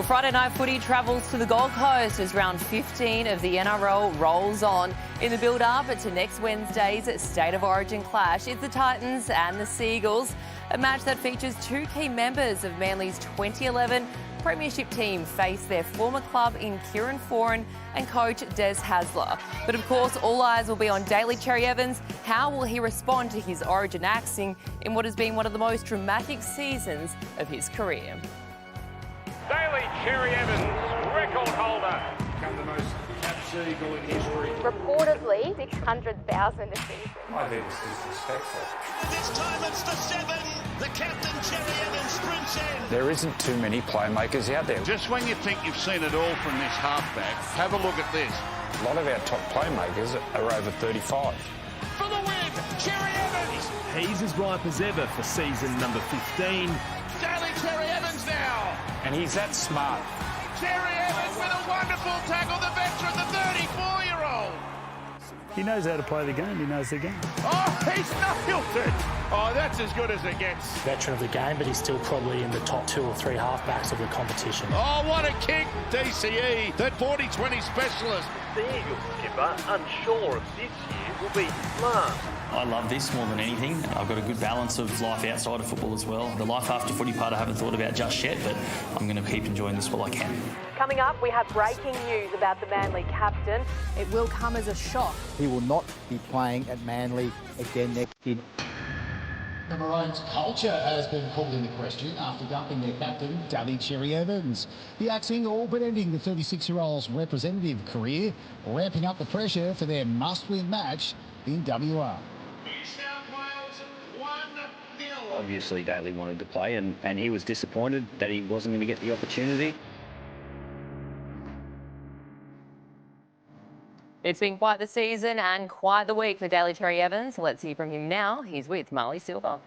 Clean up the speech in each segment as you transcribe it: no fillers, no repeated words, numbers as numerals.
Friday night footy travels to the Gold Coast as round 15 of the NRL rolls on. In the build-up to next Wednesday's State of Origin clash, it's the Titans and the Seagulls, a match that features two key members of Manly's 2011 Premiership team face their former club in Kieran Foran and coach Des Hasler. But of course, all eyes will be on Daly Cherry Evans. How will he respond to his Origin axing in what has been one of the most dramatic seasons of his career? Daly Cherry Evans, record holder. Become the most capped Seagull in history. Reportedly, 600,000 a season. I think it's disrespectful. This time it's the 7. The captain, Cherry Evans, sprints in. There isn't too many playmakers out there. Just when you think you've seen it all from this halfback, have a look at this. A lot of our top playmakers are over 35. For the win, Cherry Evans. He's as ripe as ever for season number 15. Daly Cherry Evans now. And he's that smart. Cherry Evans with a wonderful tackle, the veteran, the 34-year-old. He knows how to play the game. He knows the game. Oh, he's nailed it. Oh, that's as good as it gets. Veteran of the game, but he's still probably in the top 2 or 3 halfbacks of the competition. Oh, what a kick, DCE, that 40-20 specialist. The Eagles skipper, unsure of this year, will be smart. I love this more than anything. I've got a good balance of life outside of football as well. The life after footy part I haven't thought about just yet, but I'm going to keep enjoying this while I can. Coming up, we have breaking news about the Manly captain. It will come as a shock. He will not be playing at Manly again next year. The Maroons' culture has been called into question after dumping their captain, Daly Cherry Evans. The axing all but ending the 36-year-old's representative career, ramping up the pressure for their must-win match in WA. Obviously, Daly wanted to play, and he was disappointed that he wasn't going to get the opportunity. It's been quite the season and quite the week for Daly Cherry Evans. Let's hear from him now. He's with Marley Silver.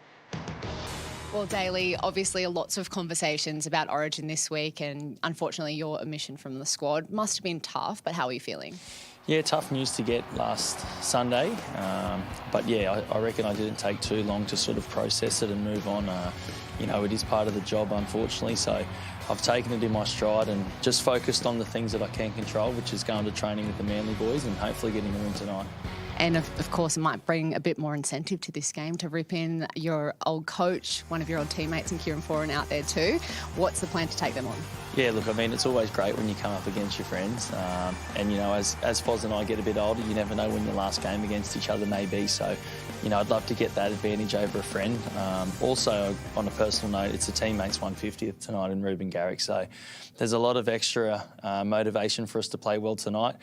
Well, Daly, obviously lots of conversations about Origin this week, and unfortunately your omission from the squad must have been tough, but how are you feeling? Yeah, tough news to get last Sunday. But yeah, I reckon I didn't take too long to sort of process it and move on. You know, it is part of the job, unfortunately. So I've taken it in my stride and just focused on the things that I can control, which is going to training with the Manly boys and hopefully getting a win tonight. And of course, it might bring a bit more incentive to this game to rip in your old coach, one of your old teammates in Kieran Foran out there too. What's the plan to take them on? Yeah, look, I mean, it's always great when you come up against your friends. And, you know, as Foz and I get a bit older, you never know when the last game against each other may be. So, you know, I'd love to get that advantage over a friend. Also, on a personal note, it's a teammate's 150th tonight in Ruben Garrick. So there's a lot of extra motivation for us to play well tonight.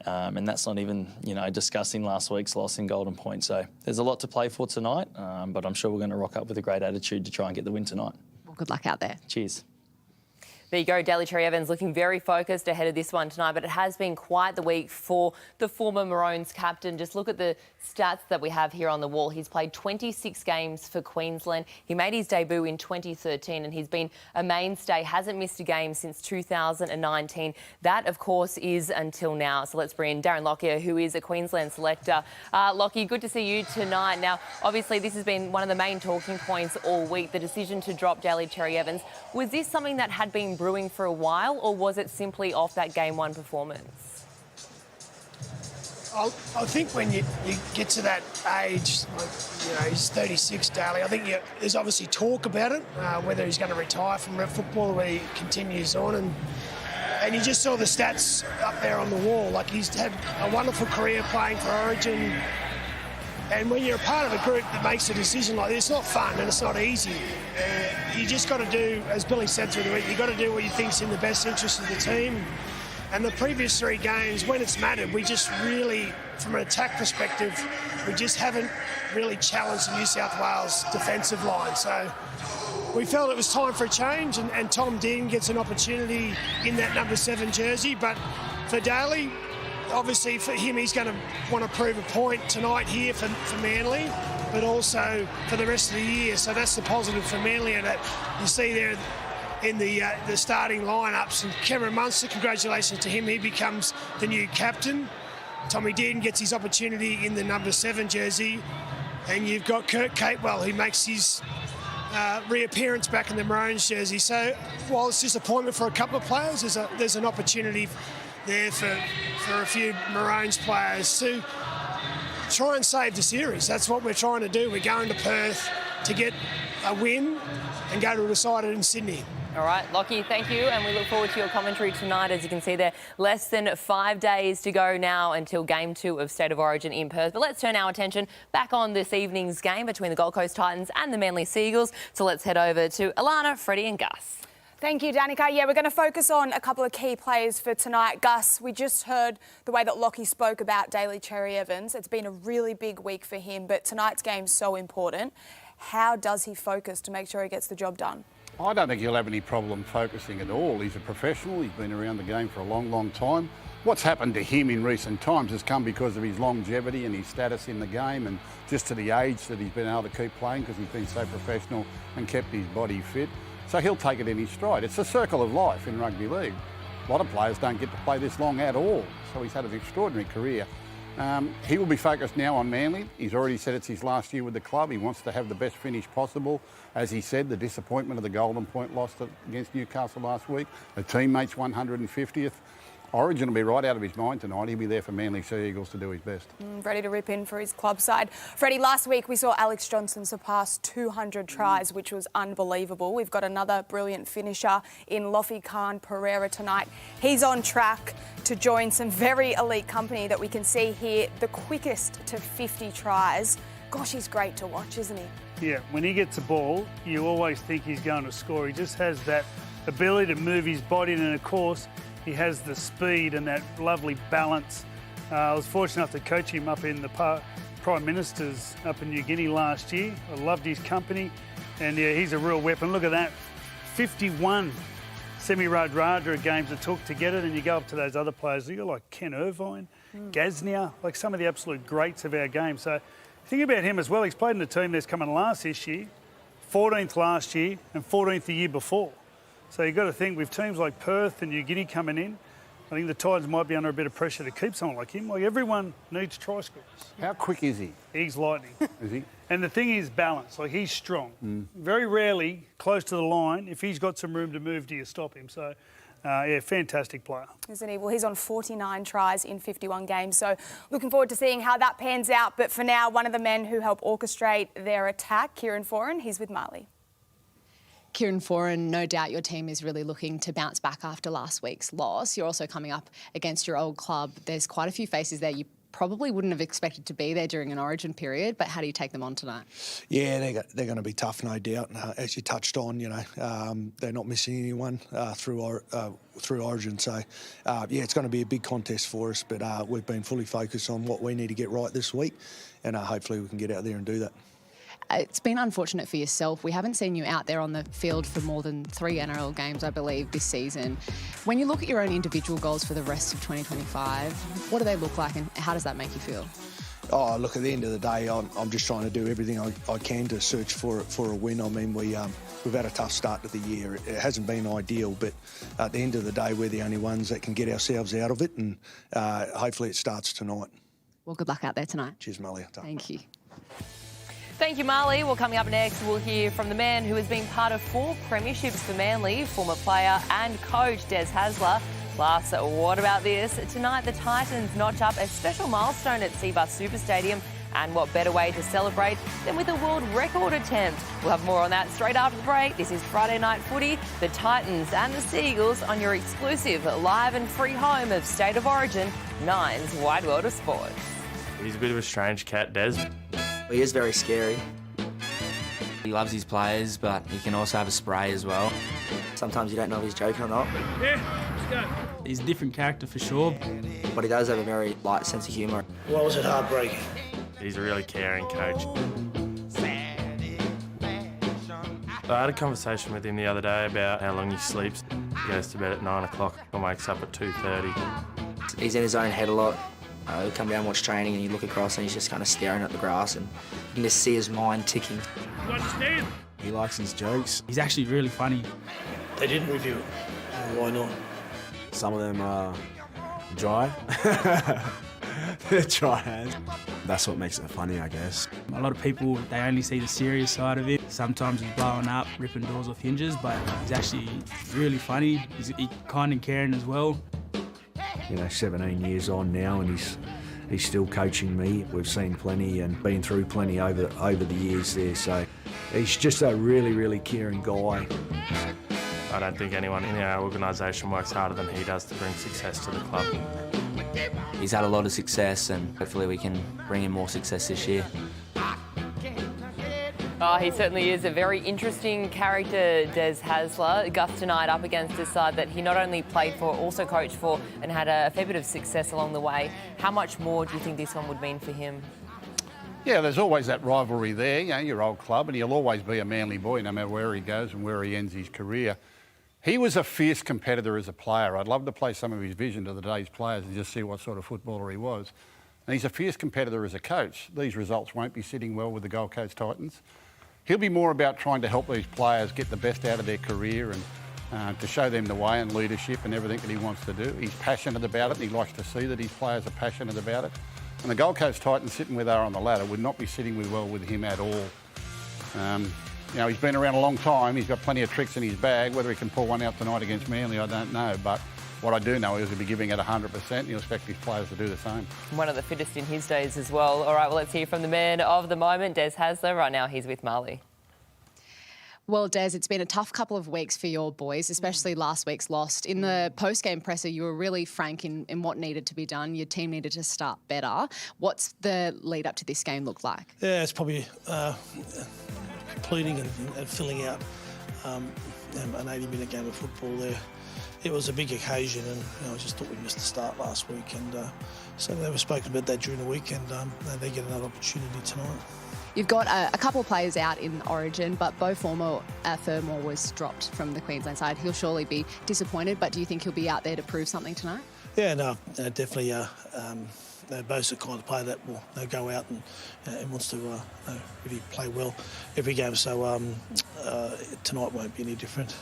And that's not even, you know, discussing last week's loss in Golden Point. So there's a lot to play for tonight, but I'm sure we're going to rock up with a great attitude to try and get the win tonight. Well, good luck out there. Cheers. There you go, Daly Cherry Evans looking very focused ahead of this one tonight, but it has been quite the week for the former Maroons captain. Just look at the stats that we have here on the wall. He's played 26 games for Queensland. He made his debut in 2013 and he's been a mainstay, hasn't missed a game since 2019. That, of course, is until now. So let's bring in Darren Lockyer, who is a Queensland selector. Lockie, good to see you tonight. Now, obviously, this has been one of the main talking points all week, the decision to drop Daly Cherry Evans. Was this something that had been brewing for a while, or was it simply off that Game 1 performance? I think when you get to that age, like, you know, he's 36, Daly, I think there's obviously talk about it, whether he's going to retire from rep football or whether he continues on. And you just saw the stats up there on the wall. Like, he's had a wonderful career playing for Origin. And when you're a part of a group that makes a decision like this, it's not fun and it's not easy. You just got to do, as Billy said through the week, you've got to do what you think's in the best interest of the team. And the previous 3 games, when it's mattered, we just really, from an attack perspective, we just haven't really challenged the New South Wales defensive line. So we felt it was time for a change, and Tom Dean gets an opportunity in that number 7 jersey. But for Daly, obviously for him, he's going to want to prove a point tonight here for Manly, but also for the rest of the year. So that's the positive for Manly, and that you see there in the starting lineups. And Cameron Munster, congratulations to him. He becomes the new captain. Tommy Dearden gets his opportunity in the number 7 jersey. And you've got Kurt Capewell, who makes his reappearance back in the Maroons jersey. So while it's disappointment for a couple of players, there's an opportunity there for a few Maroons players to try and save the series. That's what we're trying to do. We're going to Perth to get a win and go to decide it in Sydney. All right, Lockie, thank you, and we look forward to your commentary tonight. As you can see there, less than 5 days to go now until Game 2 of State of Origin in Perth. But let's turn our attention back on this evening's game between the Gold Coast Titans and the Manly Seagulls. So let's head over to Alana, Freddie and Gus. Thank you, Danica. Yeah, we're going to focus on a couple of key players for tonight. Gus, we just heard the way that Lockie spoke about Daly Cherry Evans. It's been a really big week for him, but tonight's game's so important. How does he focus to make sure he gets the job done? I don't think he'll have any problem focusing at all. He's a professional. He's been around the game for a long, long time. What's happened to him in recent times has come because of his longevity and his status in the game and just to the age that he's been able to keep playing because he's been so professional and kept his body fit. So he'll take it in his stride. It's a circle of life in rugby league. A lot of players don't get to play this long at all. So he's had an extraordinary career. He will be focused now on Manly. He's already said it's his last year with the club. He wants to have the best finish possible. As he said, the disappointment of the Golden Point loss against Newcastle last week, the teammates 150th. Origin will be right out of his mind tonight. He'll be there for Manly Sea Eagles to do his best. Ready to rip in for his club side. Freddie, last week we saw Alex Johnson surpass 200 tries, which was unbelievable. We've got another brilliant finisher in Lofi Khan Pereira tonight. He's on track to join some very elite company that we can see here, the quickest to 50 tries. Gosh, he's great to watch, isn't he? Yeah, when he gets the ball, you always think he's going to score. He just has that ability to move his body, and of course, he has the speed and that lovely balance. I was fortunate enough to coach him up in the Prime Minister's up in New Guinea last year. I loved his company, and yeah, he's a real weapon. Look at that, 51 semi-Radradra games it took to get it, and you go up to those other players, you're like Ken Irvine, Gaznia, like some of the absolute greats of our game. So think about him as well. He's played in a team that's coming last this year, 14th last year, and 14th the year before. So you've got to think with teams like Perth and New Guinea coming in, I think the Titans might be under a bit of pressure to keep someone like him. Like everyone needs try scorers. How quick is he? He's lightning. Is he? And the thing is balance. Like he's strong. Very rarely close to the line. If he's got some room to move, do you stop him? So, yeah, fantastic player. Isn't he? Well, he's on 49 tries in 51 games. So looking forward to seeing how that pans out. But for now, one of the men who help orchestrate their attack, Kieran Foran, he's with Marley. Kieran Foran, no doubt your team is really looking to bounce back after last week's loss. You're also coming up against your old club. There's quite a few faces there you probably wouldn't have expected to be there during an Origin period, but how do you take them on tonight? Yeah, they're going to be tough, no doubt. As you touched on, you know, they're not missing anyone through Origin. So, yeah, it's going to be a big contest for us, but we've been fully focused on what we need to get right this week, and hopefully we can get out there and do that. It's been unfortunate for yourself. We haven't seen you out there on the field for more than 3 NRL games, I believe, this season. When you look at your own individual goals for the rest of 2025, what do they look like and how does that make you feel? Oh, look, at the end of the day, I'm just trying to do everything I can to search for a win. I mean, we've had a tough start to the year. It hasn't been ideal, but at the end of the day, we're the only ones that can get ourselves out of it, and hopefully it starts tonight. Well, good luck out there tonight. Cheers, Molly. Thank you. Thank you, Marley. Well, coming up next, we'll hear from the man who has been part of 4 premierships for Manly, former player and coach Des Hasler. Plus, what about this? Tonight, the Titans notch up a special milestone at Seabus Super Stadium. And what better way to celebrate than with a world record attempt? We'll have more on that straight after the break. This is Friday Night Footy, the Titans and the Seagulls on your exclusive live and free home of State of Origin, Nine's Wide World of Sports. He's a bit of a strange cat, Des. He is very scary. He loves his players, but he can also have a spray as well. Sometimes you don't know if he's joking or not. Yeah, let's go. He's a different character for sure. But he does have a very light sense of humour. Why was it heartbreaking? He's a really caring coach. I had a conversation with him the other day about how long he sleeps. He goes to bed at 9 o'clock and wakes up at 2:30. He's in his own head a lot. He'll come down and watch training and you look across and he's just kind of staring at the grass and you can just see his mind ticking. You understand? He likes his jokes. He's actually really funny. They didn't review it. Why not? Some of them are dry. They're dry hands. That's what makes it funny, I guess. A lot of people, they only see the serious side of it. Sometimes he's blowing up, ripping doors off hinges, but he's actually really funny. He's kind and caring as well. 17 years on now, and he's still coaching me. We've seen plenty and been through plenty over the years there, so he's just a really, really caring guy. I don't think anyone in our organisation works harder than he does to bring success to the club. He's had a lot of success, and hopefully we can bring him more success this year. Oh, he certainly is a very interesting character, Des Hasler. Gus tonight up against a side that he not only played for, also coached for, and had a fair bit of success along the way. How much more do you think this one would mean for him? Yeah, there's always that rivalry there, your old club, and he'll always be a Manly boy no matter where he goes and where he ends his career. He was a fierce competitor as a player. I'd love to play some of his vision to today's players and just see what sort of footballer he was. And he's a fierce competitor as a coach. These results won't be sitting well with the Gold Coast Titans. He'll be more about trying to help these players get the best out of their career and to show them the way and leadership and everything that he wants to do. He's passionate about it, and he likes to see that his players are passionate about it. And the Gold Coast Titans, sitting where they are on the ladder, would not be sitting well with him at all. He's been around a long time. He's got plenty of tricks in his bag. Whether he can pull one out tonight against Manly, I don't know. But what I do know is he'll be giving it 100%, and he'll expect his players to do the same. One of the fittest in his days as well. All right, well, let's hear from the man of the moment, Des Hasler. Right now, he's with Marley. Well, Des, it's been a tough couple of weeks for your boys, especially last week's loss. In the post-game presser, you were really frank in what needed to be done. Your team needed to start better. What's the lead up to this game look like? Yeah, it's probably completing and filling out an 80-minute game of football there. It was a big occasion, and I just thought we missed the start last week. And so they were spoken about that during the week, and they get another opportunity tonight. You've got a couple of players out in Origin, but Beau Fermor was dropped from the Queensland side. He'll surely be disappointed, but do you think he'll be out there to prove something tonight? Yeah, no, definitely. Beau's the kind of player that will go out and wants to really play well every game. So tonight won't be any different.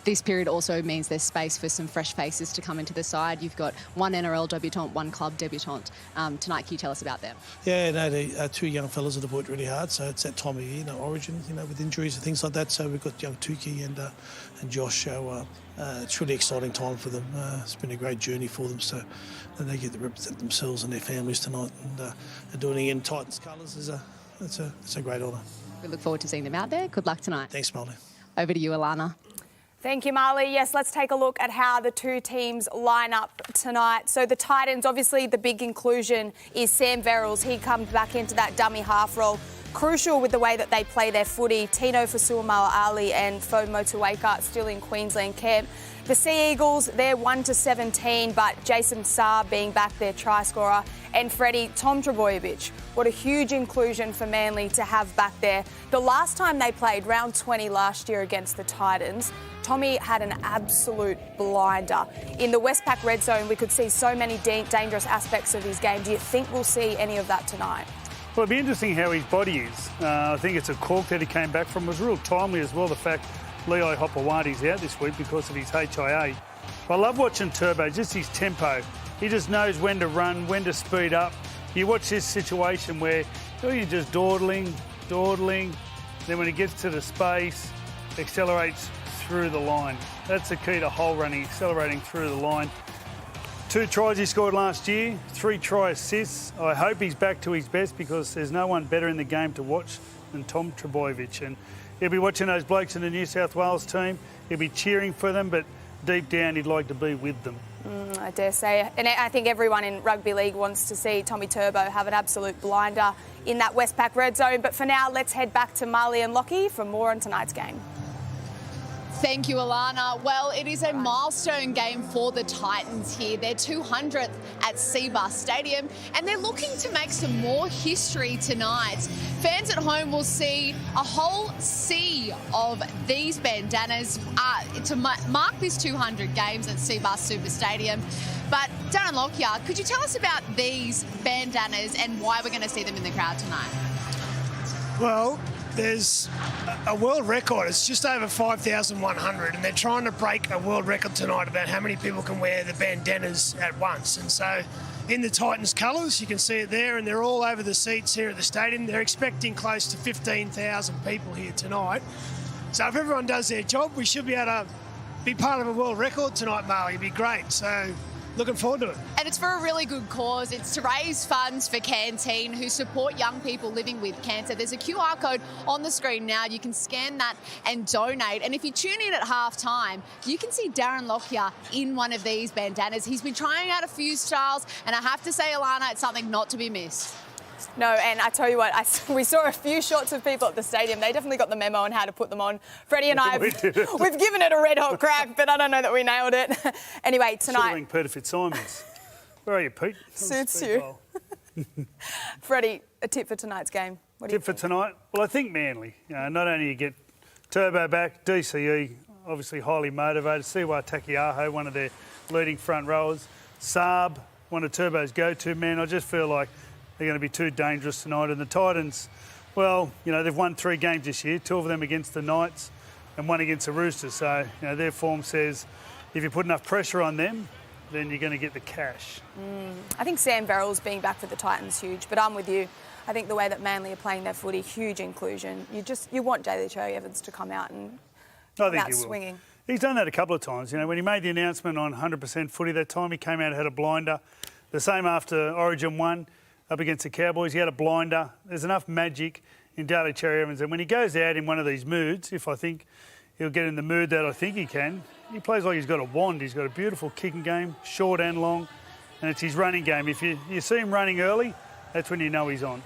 This period also means there's space for some fresh faces to come into the side. You've got one NRL debutant, one club debutant. Tonight, can you tell us about them? Yeah, no, they're two young fellas that have worked really hard. So it's that time of year, Origin, with injuries and things like that. So we've got young Tukey and Josh. So it's really exciting time for them. It's been a great journey for them. So they get to represent themselves and their families tonight, and doing it in Titans colours it's a great honour. We look forward to seeing them out there. Good luck tonight. Thanks, Molly. Over to you, Alana. Thank you, Marley. Yes, let's take a look at how the two teams line up tonight. So the Titans, obviously the big inclusion is Sam Verrills. He comes back into that dummy half role. Crucial with the way that they play their footy. Tino Fasuamala-Ali and Fo Motueka still in Queensland camp. The Sea Eagles, they're 1-17, but Jason Saab being back, their try scorer, and Freddie, Tom Trbojevic. What a huge inclusion for Manly to have back there. The last time they played, round 20 last year against the Titans, Tommy had an absolute blinder. In the Westpac red zone, we could see so many dangerous aspects of his game. Do you think we'll see any of that tonight? Well, it'll be interesting how his body is. I think it's a cork that he came back from. It was real timely as well, the fact Leo Hopewadi's out this week because of his HIA. I love watching Turbo, just his tempo. He just knows when to run, when to speed up. You watch this situation where you're just dawdling. Then when he gets to the space, accelerates through the line. That's the key to hole running, accelerating through the line. 2 tries he scored last year, 3 try assists. I hope he's back to his best because there's no one better in the game to watch than Tom Trbojevic. And he'll be watching those blokes in the New South Wales team. He'll be cheering for them, but deep down he'd like to be with them. I dare say. And I think everyone in rugby league wants to see Tommy Turbo have an absolute blinder in that Westpac red zone. But for now, let's head back to Marley and Lockie for more on tonight's game. Thank you, Alana. Well, it is a milestone game for the Titans here. They're 200th at Seabus Stadium, and they're looking to make some more history tonight. Fans at home will see a whole sea of these bandanas to mark this 200 games at Seabus Super Stadium. But Darren Lockyer, could you tell us about these bandanas and why we're going to see them in the crowd tonight? Well, there's a world record. It's just over 5,100, and they're trying to break a world record tonight about how many people can wear the bandanas at once. And so in the Titans colours. You can see it there, and they're all over the seats here at the stadium. They're expecting close to 15,000 people here tonight. So if everyone does their job, we should be able to be part of a world record tonight, Marley. It'd be great. So looking forward to it. And it's for a really good cause. It's to raise funds for Canteen, who support young people living with cancer. There's a QR code on the screen now. You can scan that and donate. And if you tune in at half-time, you can see Darren Lockyer in one of these bandanas. He's been trying out a few styles, and I have to say, Alana, it's something not to be missed. No, and I tell you what, we saw a few shots of people at the stadium. They definitely got the memo on how to put them on. Freddie and I, we've given it a red-hot crack, but I don't know that we nailed it. Anyway, tonight... Peter Fitzsimons. Where are you, Pete? Suits you. Freddie, a tip for tonight's game. What do you think? Tip for tonight? Well, I think Manly. Not only you get Turbo back, DCE, obviously highly motivated. Siwa Takiaho, one of their leading front rowers. Saab, one of Turbo's go-to men. I just feel like they're going to be too dangerous tonight. And the Titans, well, they've won 3 games this year, 2 of them against the Knights and 1 against the Roosters. So, their form says if you put enough pressure on them, then you're going to get the cash. I think Sam Verrills being back for the Titans huge, but I'm with you. I think the way that Manly are playing their footy, huge inclusion. You want Daly Cherry Evans to come out and come out swinging. He's done that a couple of times. When he made the announcement on 100% footy that time, he came out and had a blinder. The same after Origin 1. Up against the Cowboys, he had a blinder. There's enough magic in Daly Cherry Evans, and when he goes out in one of these moods, if I think he'll get in the mood that I think he can, he plays like he's got a wand. He's got a beautiful kicking game, short and long, and it's his running game. If you see him running early, that's when you know he's on.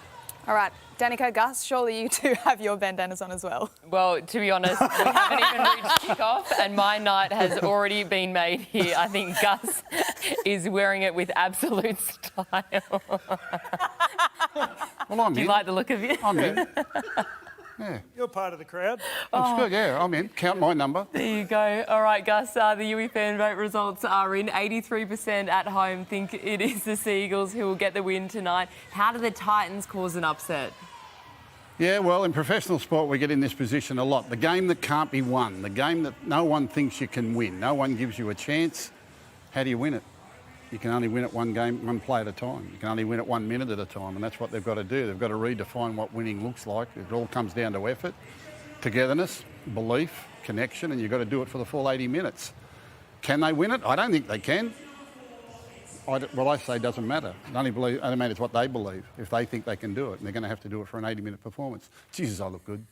All right, Danica, Gus, surely you two have your bandanas on as well. Well, to be honest, we haven't even reached kickoff and my night has already been made here. I think Gus is wearing it with absolute style. Well, I'm Do you in. like the look of you? I'm in. Yeah. You're part of the crowd. That's good, yeah, I'm in. Count my number. There you go. All right, Gus, the UE fan vote results are in. 83% at home think it is the Seagulls who will get the win tonight. How do the Titans cause an upset? Yeah, well, in professional sport, we get in this position a lot. The game that can't be won, the game that no one thinks you can win, no one gives you a chance. How do you win it? You can only win it one game, one play at a time. You can only win it 1 minute at a time, and that's what they've got to do. They've got to redefine what winning looks like. It all comes down to effort, togetherness, belief, connection, and you've got to do it for the full 80 minutes. Can they win it? I don't think they can. What I say doesn't matter. It only matters what they believe. If they think they can do it, and they're going to have to do it for an 80-minute performance. Jesus, I look good.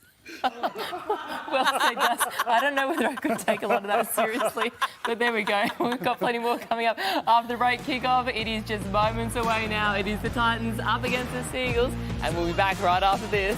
Well said, Gus. I don't know whether I could take a lot of that seriously, but there we go. We've got plenty more coming up after the break kickoff. It is just moments away now. It is the Titans up against the Seagulls, and we'll be back right after this.